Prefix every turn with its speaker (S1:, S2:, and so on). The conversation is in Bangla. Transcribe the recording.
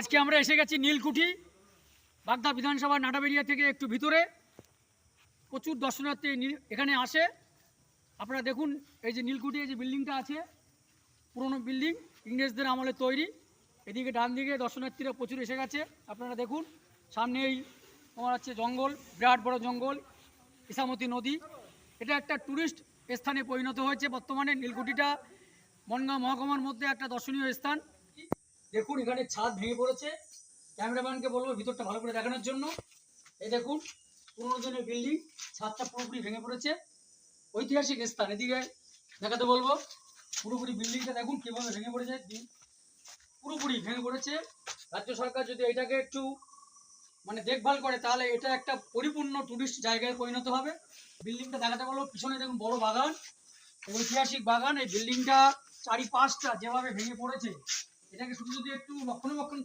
S1: আজকে আমরা এসে গেছি নীলকুঠি, বাগদা বিধানসভা নাটাবেড়িয়া থেকে একটু ভিতরে। প্রচুর দর্শনার্থী এখানে আসে। আপনারা দেখুন, এই যে নীলকুঠি, এই যে বিল্ডিংটা আছে, পুরনো বিল্ডিং, ইংরেজদের আমলে তৈরি। এদিকে ডান দিকে দর্শনার্থীরা প্রচুর এসে গেছে। আপনারা দেখুন, সামনেই তোমার হচ্ছে জঙ্গল, বিরাট বড় জঙ্গল, ইসামতি নদী। এটা একটা ট্যুরিস্ট স্থানে পরিণত হয়েছে বর্তমানে। নীলকুঠিটা বনগাঁ মহকুমার মধ্যে একটা দর্শনীয় স্থান। দেখুন, এখানে ছাদ ভেঙে পড়েছে। ক্যামেরাম্যানকে বলবো ভিতরটা ভালো করে দেখানোর জন্য। এই দেখুন, পুরোনো দিনের বিল্ডিং, ছাদটা পুরোপুরি ভেঙে পড়েছে। ঐতিহাসিক স্থান, এদিকে দেখাতে বলবো। পুরোপুরি বিল্ডিংটা দেখুন কিভাবে ভেঙে পড়েছে, পুরোপুরি ভেঙে পড়েছে। রাজ্য সরকার যদি এটাকে একটু দেখভাল করে, তাহলে এটা একটা পরিপূর্ণ টুরিস্ট জায়গায় পরিণত হবে। বিল্ডিংটা দেখাতে বলবো। পিছনে দেখুন বড় বাগান, ঐতিহাসিক বাগান। এই বিল্ডিংটা চারিপাশটা যেভাবে ভেঙে পড়েছে, এটাকে শুধু যদি একটু রক্ষণাবেক্ষণ